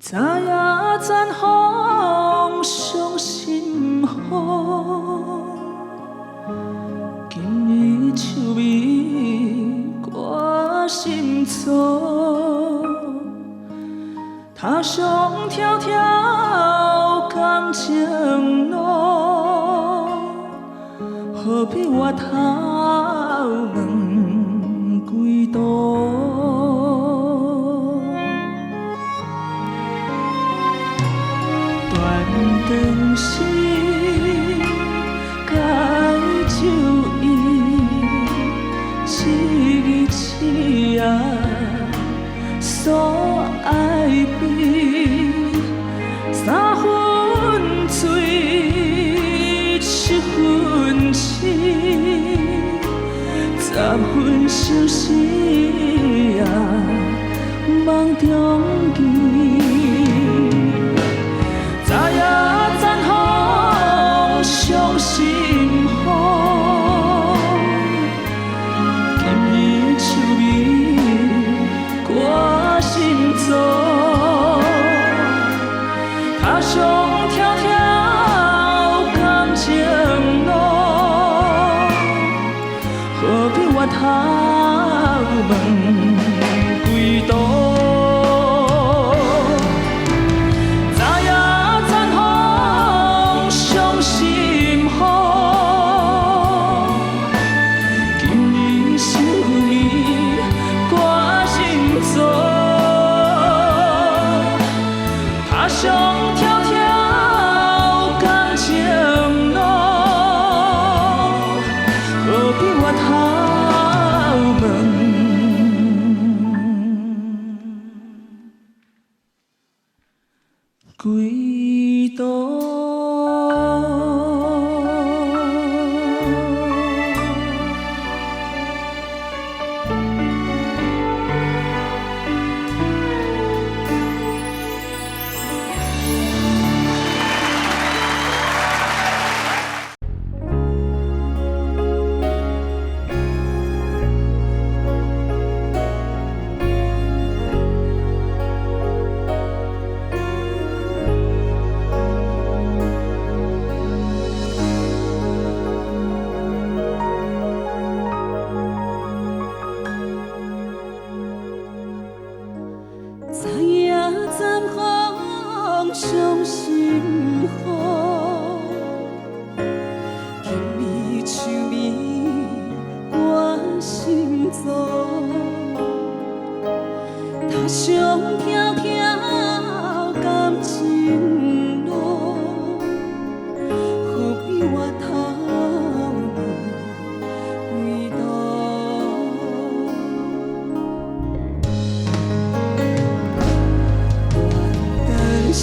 知影讚風上心雨，今年秋味掛心楚，他上迢迢感情路，何必我頭問幾度？斷是該注意，一字一字所愛比，三分水，七分痴，十分相思啊，夢中見。傷心雨，今年秋味掛心祖，他上迢迢感情路，何必我頭問幾度？幾度？傷心雨，今年秋味掛心祖，他上迢迢感情路，何必我頭問幾度？但是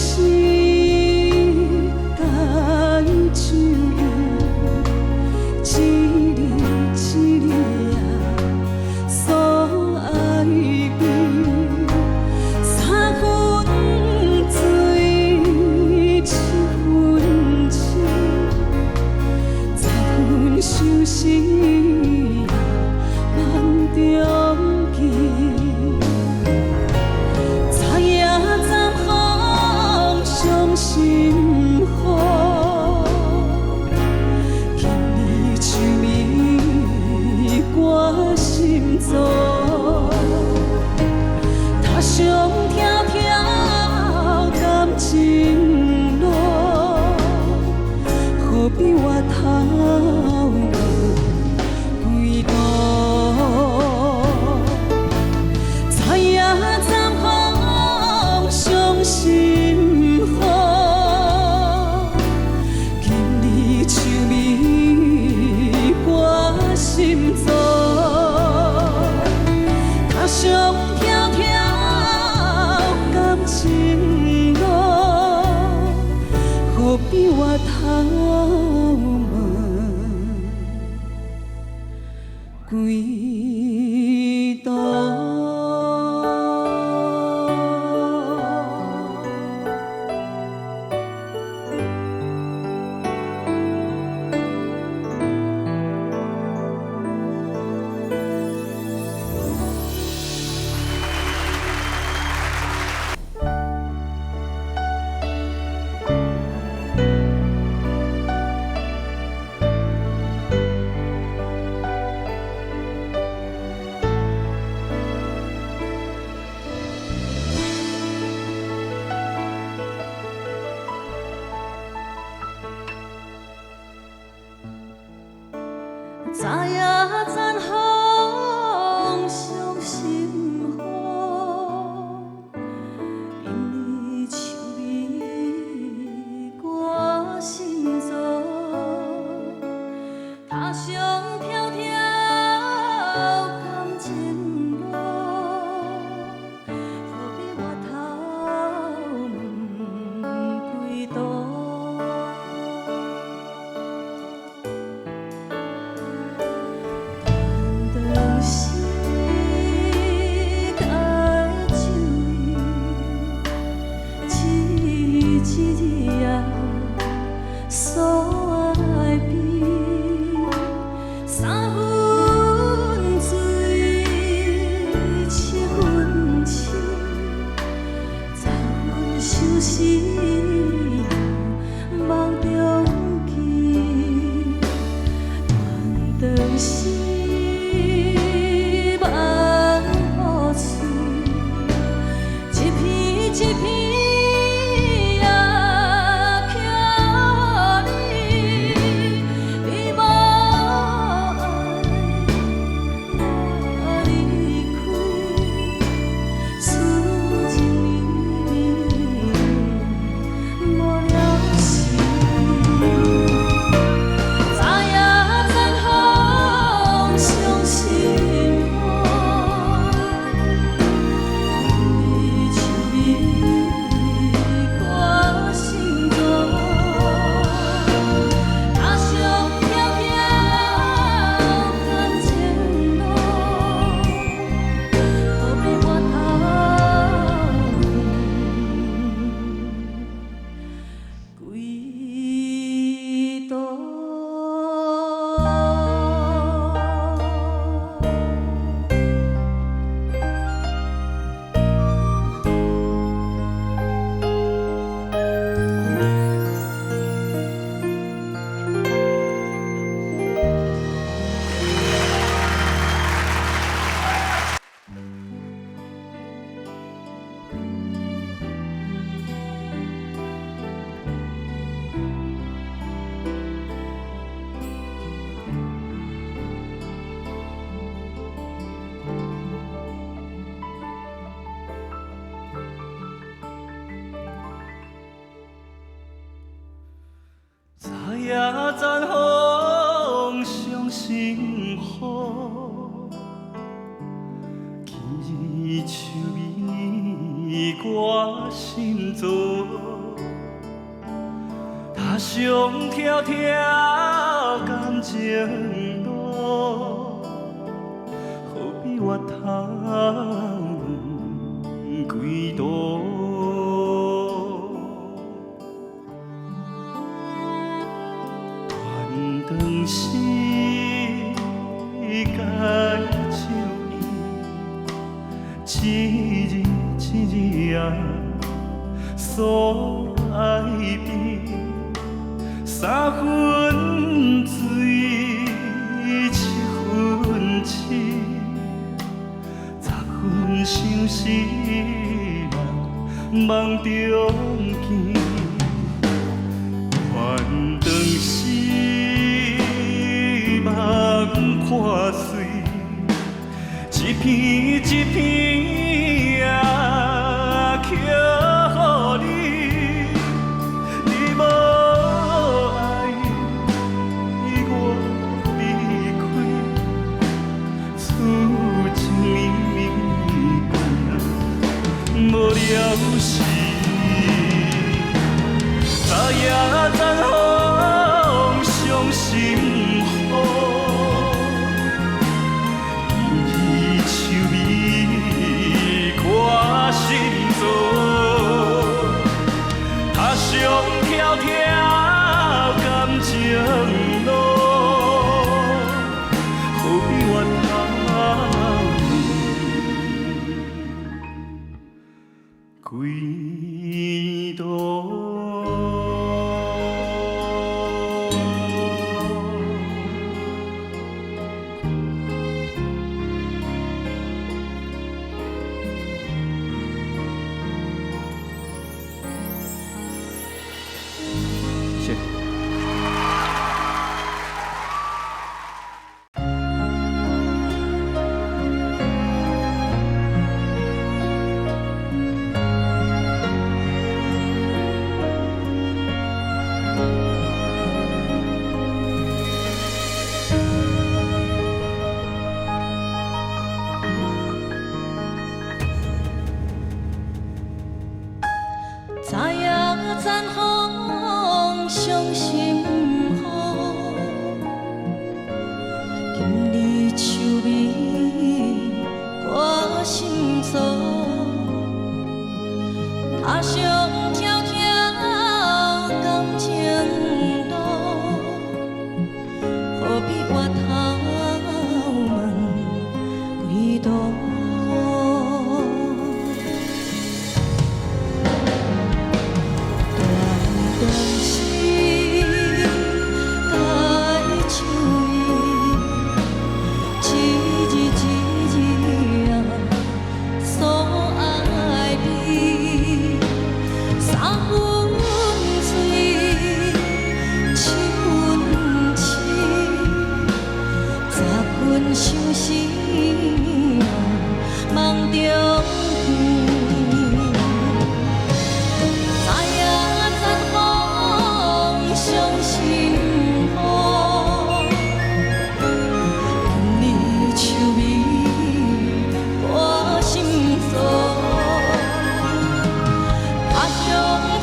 比我頭問幾度？知影讚風上心雨，今年秋味掛心祖，他上迢迢感情路，何必我頭幾度？ zan風上心雨，今日秋味我心做，他上迢迢感情路，何必越头几度？当时该照伊，一日一日啊，所爱变，三分水，七分痴，十分相思人梦中见，愿当时。梦看水，一片一片啊，捡予你，你无爱我离开，厝前面无了时，昨夜昨风伤心。上迢迢感情路，何必越頭幾度？昨夜zan風傷心雨，今日秋味我心所，他上迢迢感情路，何必越頭問幾度？相思夢中見，昨夜zan風傷心雨，今日秋味我心所，他上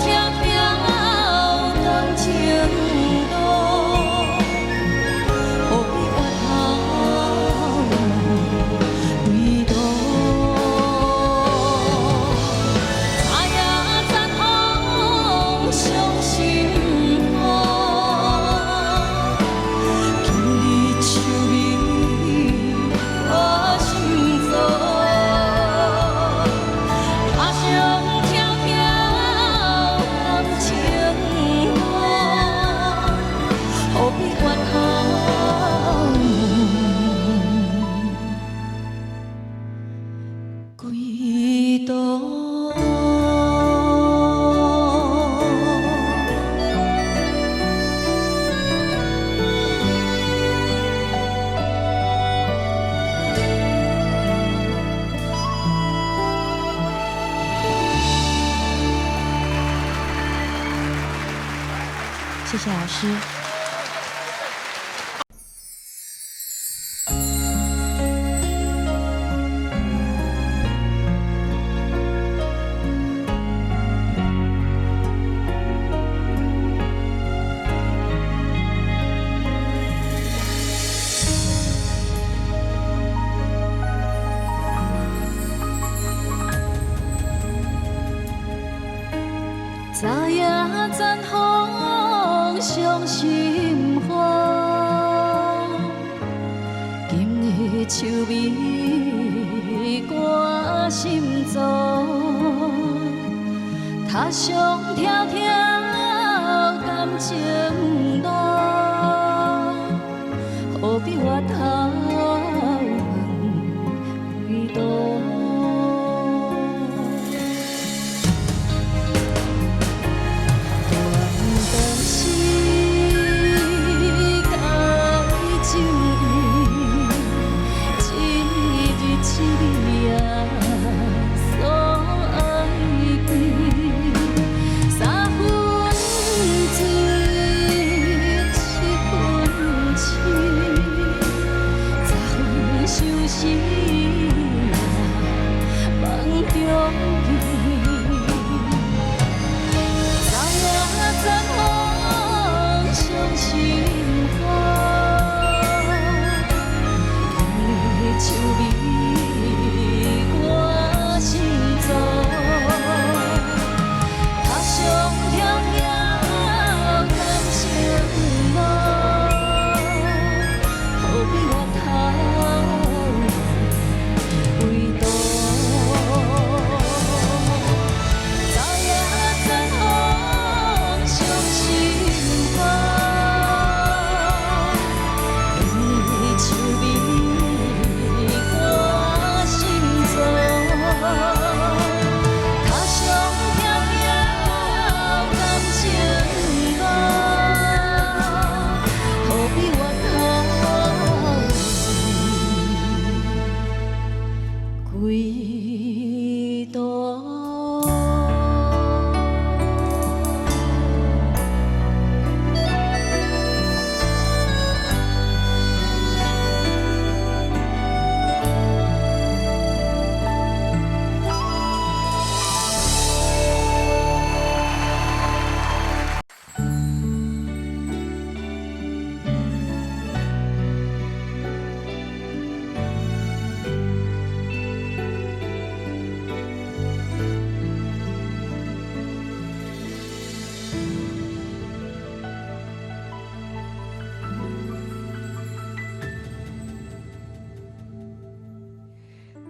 迢迢感情路，何必越頭幾度？昨夜zan風傷心雨，今日秋味我心所，他上迢迢感情路，何必越頭幾度？謝謝老師。昨夜讚風傷心花，今日秋味掛心中，他鄉迢迢感情路，何必回頭問歸途？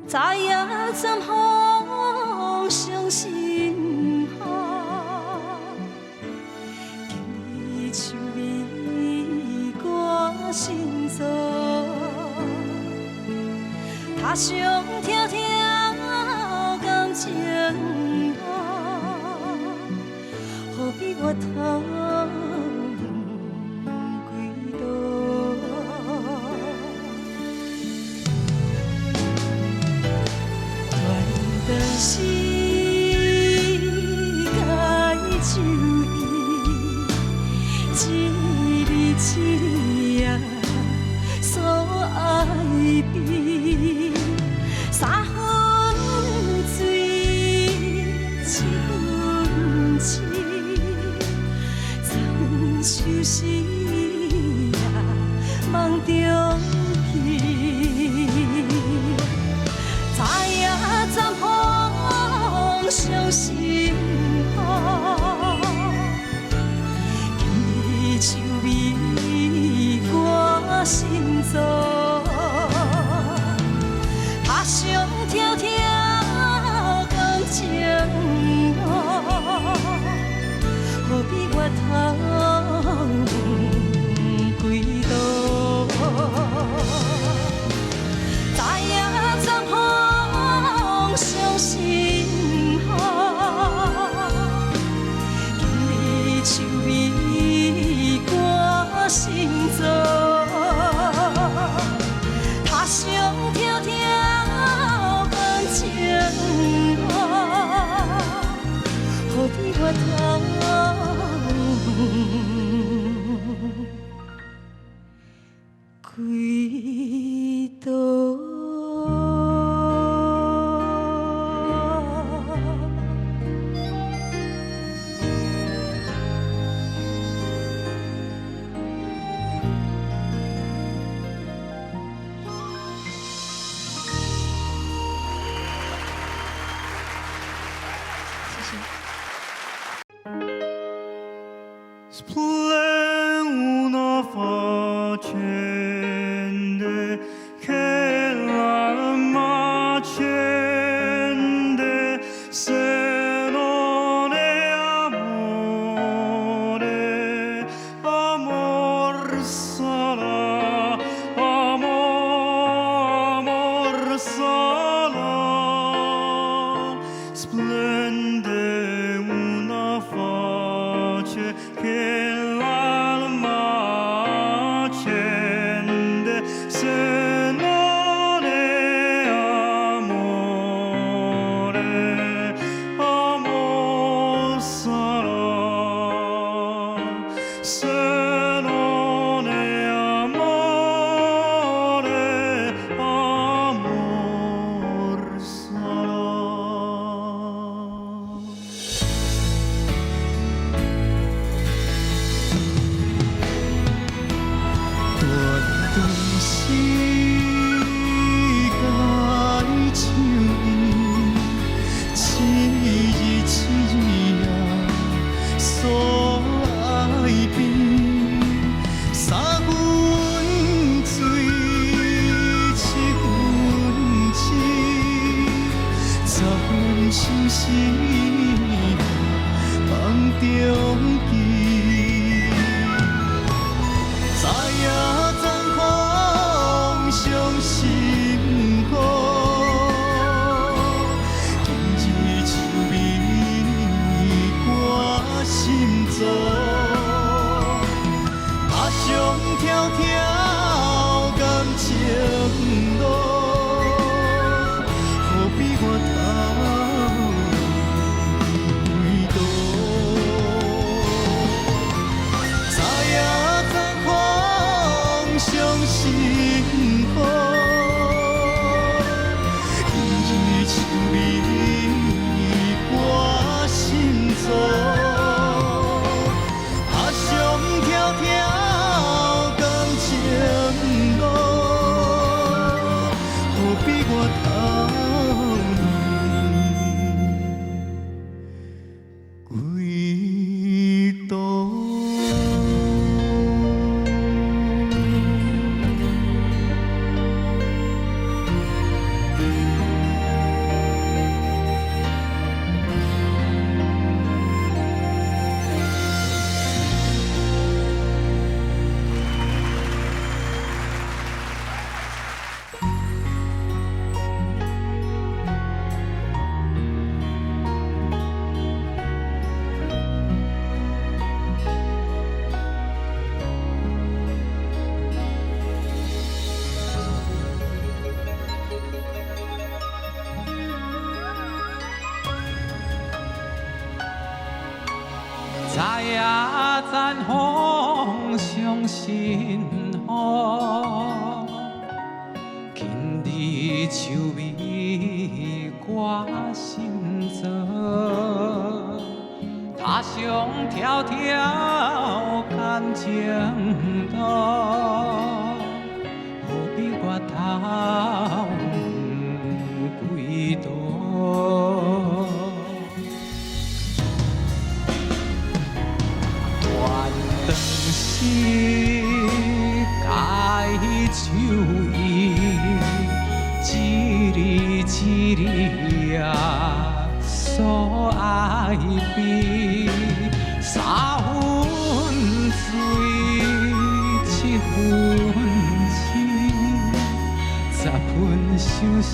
昨夜讚風傷心花，今日秋味掛心中。他鄉迢迢感情路，何必回頭歸途？但是該注意，一日一夜所愛比，三分水，七分痴，十分相思也夢中去。昨夜讚風傷心花，今日秋味掛心中。他鄉迢迢感情路，何必回頭歸途？昨夜讚風傷心花，今日秋味掛心中。他鄉迢迢感情路，何必回頭歸途？謝謝。夢中記。知影鏨風傷心雨，今日像美歌心座。踏上迢迢感情路，何必我头归途？知影鏨風傷心雨，今日像美歌心座。踏上迢迢感情路，何必我頭前歸途？知影鏨風傷心雨，今日像美歌心座。踏上迢迢感情路，何必我頭歸途？當時解手印，一字一字啊所愛悲，三分水，七分情，10分相思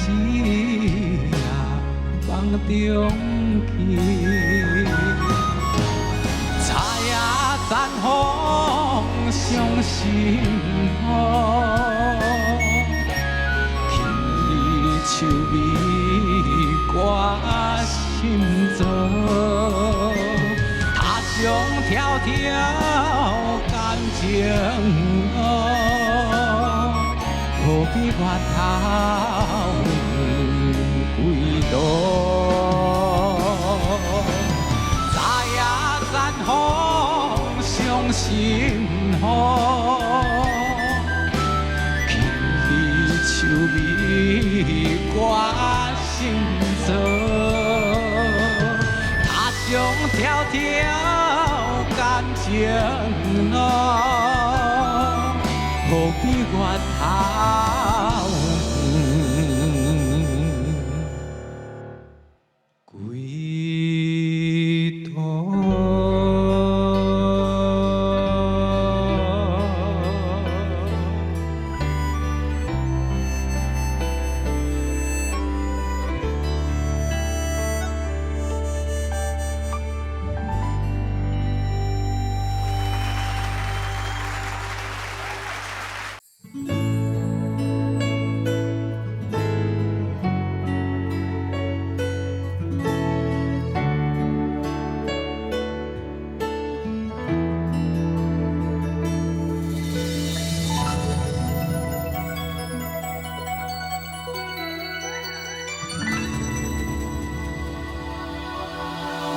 啊夢中記。鏨風傷心雨，今日像美歌心座。踏上迢迢感情路，何必我頭歸途？知影鏨風傷心雨，今日像美歌心座。踏上迢迢感情路，何必我頭歸途？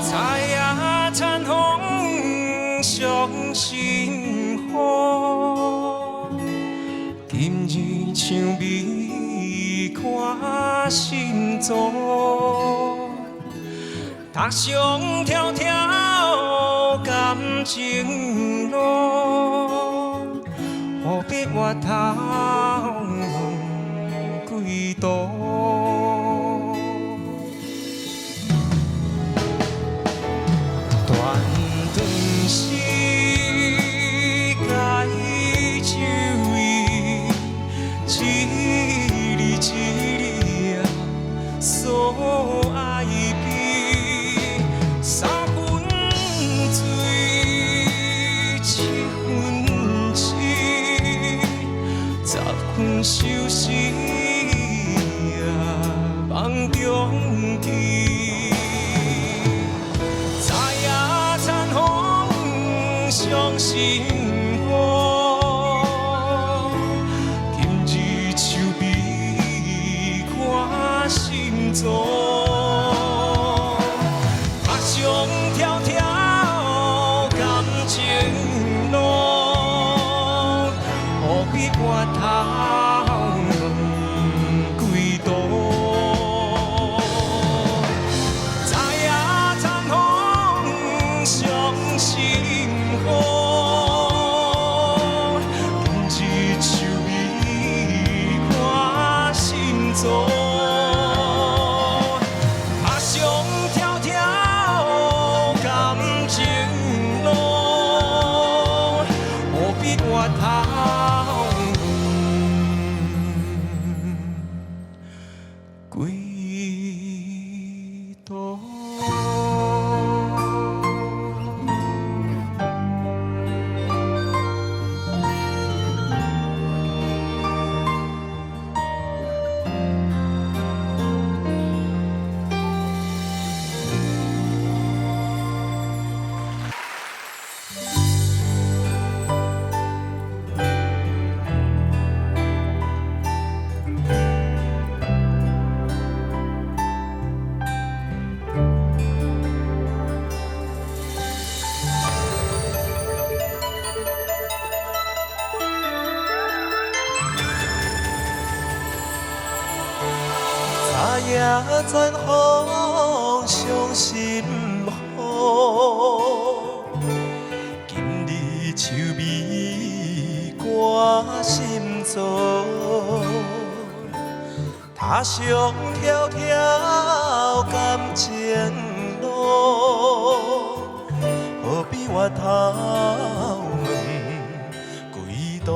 知影鏨風傷心雨，今日像美歌心座。踏上迢迢感情路，何必我頭歸途？做。踏上條條感情路，何必越頭幾多？昨夜殘風傷心雨，今日秋味掛心中。踏上條條感情路，何必越頭問幾多？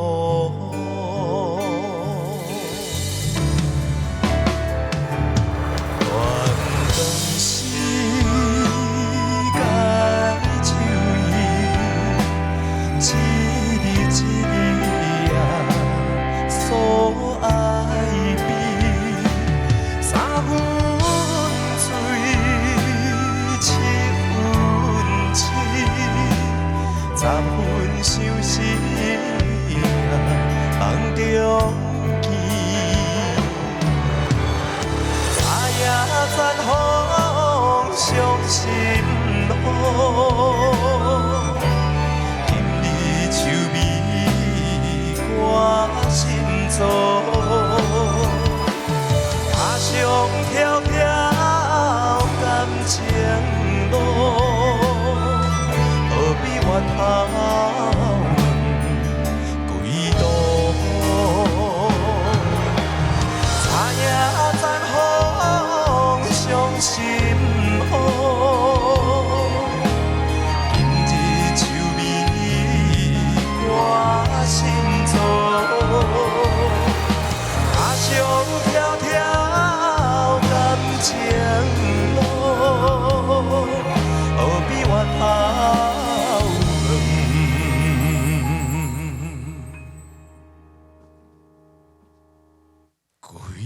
十分相思夢中見，昨夜殘風傷心雨，今日秋味掛心中。踏上條條感情路，何必越頭問幾多？昨夜殘風傷心雨，今日秋味掛心中。踏上條條感情路，何必越頭問幾